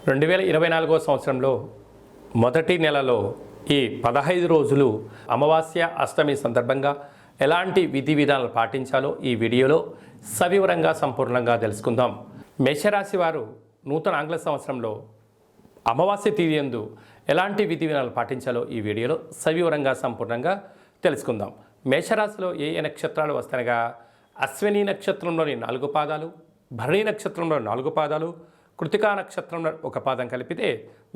2024వ సంవత్సరంలో మొదటి నెలలో ఈ 15 రోజులు అమావాస్య అష్టమి సందర్భంగా ఎలాంటి విధి విధానాలు పాటించాలో ఈ వీడియోలో సవివరంగా సంపూర్ణంగా తెలుసుకుందాం. మేషరాశి వారు నూతన ఆంగ్ల సంవత్సరంలో అమావాస్య తిథి యందు ఎలాంటి విధి విధానాలు పాటించాలో ఈ వీడియోలో సవివరంగా సంపూర్ణంగా తెలుసుకుందాం. మేషరాశిలో ఏ ఏ నక్షత్రాలు వస్తాయనగా అశ్విని నక్షత్రంలోని 4 పాదాలు, భరణి నక్షత్రంలో 4 పాదాలు, కృతికా నక్షత్రంలో 1 పాదం కలిపితే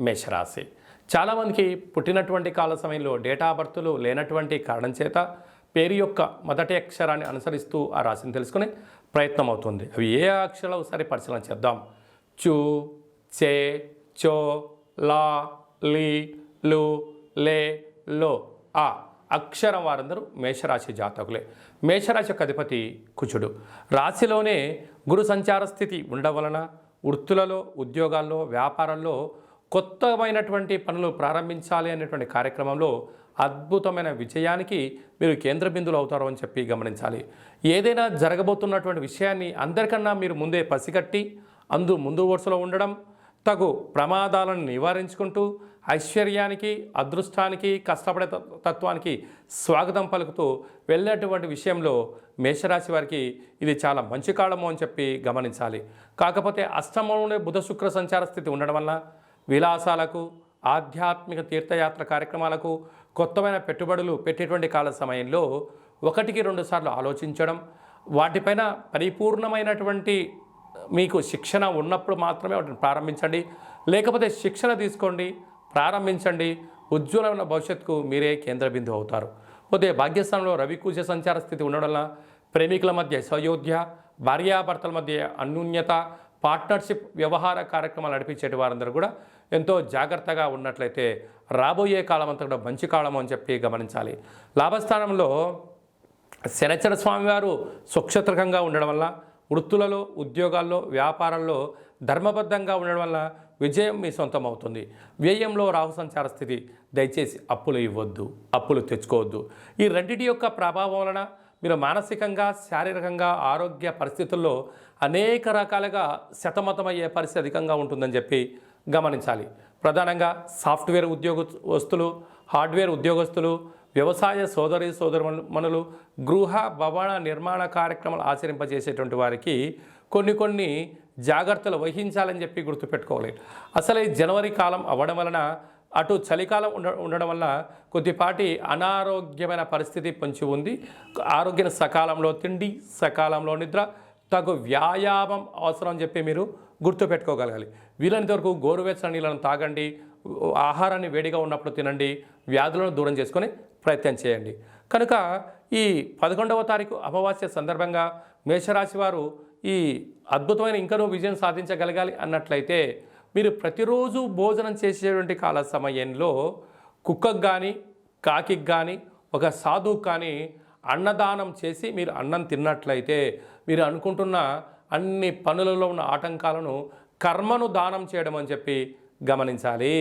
మేషరాశి. చాలామందికి పుట్టినటువంటి కాల సమయంలో డేటా బర్త్లు లేనటువంటి కారణం చేత పేరు యొక్క మొదటి అక్షరాన్ని అనుసరిస్తూ ఆ రాశిని తెలుసుకునే ప్రయత్నం అవుతుంది. అవి ఏ అక్షరాలు ఒకసారి పరిశీలన చేద్దాం. చు, చే, చో, లా, లి, లు, లే, లో, ఆ అక్షరం వారందరూ మేషరాశి జాతకులే. మేషరాశి యొక్క అధిపతి కుజుడు. రాశిలోనే గురు సంచార స్థితి ఉండడం వలన వృత్తులలో, ఉద్యోగాల్లో, వ్యాపారాల్లో కొత్తమైనటువంటి పనులు ప్రారంభించాలి అనేటువంటి కార్యక్రమంలో అద్భుతమైన విజయానికి మీరు కేంద్ర బిందువులు అవుతారు అని చెప్పి గమనించాలి. ఏదైనా జరగబోతున్నటువంటి విషయాన్ని అందరికన్నా మీరు ముందే పసిగట్టి ముందు వరుసలో ఉండడం, తగు ప్రమాదాలను నివారించుకుంటూ ఐశ్వర్యానికి, అదృష్టానికి, కష్టపడే తత్వానికి స్వాగతం పలుకుతూ వెళ్ళేటువంటి విషయంలో మేషరాశి వారికి ఇది చాలా మంచి కాలము అని చెప్పి గమనించాలి. కాకపోతే అష్టమంలోనే బుధ శుక్ర సంచార స్థితి ఉండడం వల్ల విలాసాలకు, ఆధ్యాత్మిక తీర్థయాత్ర కార్యక్రమాలకు, కొత్తమైన పెట్టుబడులు పెట్టేటువంటి కాల సమయంలో 1-2 సార్లు ఆలోచించడం, వాటిపైన పరిపూర్ణమైనటువంటి మీకు శిక్షణ ఉన్నప్పుడు మాత్రమే వాటిని ప్రారంభించండి. లేకపోతే శిక్షణ తీసుకోండి, ప్రారంభించండి. ఉజ్వలమైన భవిష్యత్తుకు మీరే కేంద్ర బిందువు అవుతారు. పోతే భాగ్యస్థానంలో రవి కుజ సంచార స్థితి ఉండడం వల్ల ప్రేమికుల మధ్య సయోధ్య, భార్యాభర్తల మధ్య అన్యోన్యత, పార్ట్నర్షిప్ వ్యవహార కార్యక్రమాలు నడిపించేటి వారందరూ కూడా ఎంతో జాగ్రత్తగా ఉన్నట్లయితే రాబోయే కాలం అంతా కూడా మంచి కాలం అని చెప్పి గమనించాలి. లాభస్థానంలో శనిచర స్వామివారు స్వక్షత్రకంగా ఉండడం వల్ల వృత్తులలో, ఉద్యోగాల్లో, వ్యాపారాల్లో ధర్మబద్ధంగా ఉండడం వల్ల విజయం మీ సొంతం అవుతుంది. వ్యయంలో రాహు సంచార స్థితి. దయచేసి అప్పులు ఇవ్వద్దు, అప్పులు తెచ్చుకోవద్దు. ఈ రెండింటి యొక్క ప్రభావం వలన మీరు మానసికంగా, శారీరకంగా, ఆరోగ్య పరిస్థితుల్లో అనేక రకాలుగా సతమతమయ్యే పరిస్థితి అధికంగా ఉంటుందని చెప్పి గమనించాలి. ప్రధానంగా సాఫ్ట్వేర్ ఉద్యోగస్తులు, హార్డ్వేర్ ఉద్యోగస్తులు, వ్యవసాయ సోదరుమణులు, గృహ భవన నిర్మాణ కార్యక్రమాలు ఆచరింపజేసేటువంటి వారికి కొన్ని జాగ్రత్తలు వహించాలని చెప్పి గుర్తుపెట్టుకోవాలి. అసలు ఈ జనవరి కాలం అవ్వడం వలన అటు చలికాలం ఉండడం వల్ల కొద్దిపాటి అనారోగ్యమైన పరిస్థితి పొంచి ఉంది. ఆరోగ్యం సకాలంలో తిండి, సకాలంలో నిద్ర, తగు వ్యాయామం అవసరం అని చెప్పి మీరు గుర్తుపెట్టుకోగలగాలి. వీలైనంత వరకు గోరువెచ్చని నీళ్ళను తాగండి, ఆహారాన్ని వేడిగా ఉన్నప్పుడు తినండి, వ్యాధులను దూరం చేసుకొని ప్రయత్నం చేయండి. కనుక ఈ 11వ తారీఖు అమావాస్య సందర్భంగా మేషరాశి వారు ఈ అద్భుతమైన ఇంకనూ విజయం సాధించగలగాలి అన్నట్లయితే మీరు ప్రతిరోజు భోజనం చేసేటువంటి కాల సమయంలో కుక్కకు కానీ, కాకికి కానీ, ఒక సాధువుకు కానీ అన్నదానం చేసి మీరు అన్నం తిన్నట్లయితే మీరు అనుకుంటున్న అన్ని పనులలో ఉన్న ఆటంకాలను, కర్మను దానం చేయడం అని చెప్పి గమనించాలి.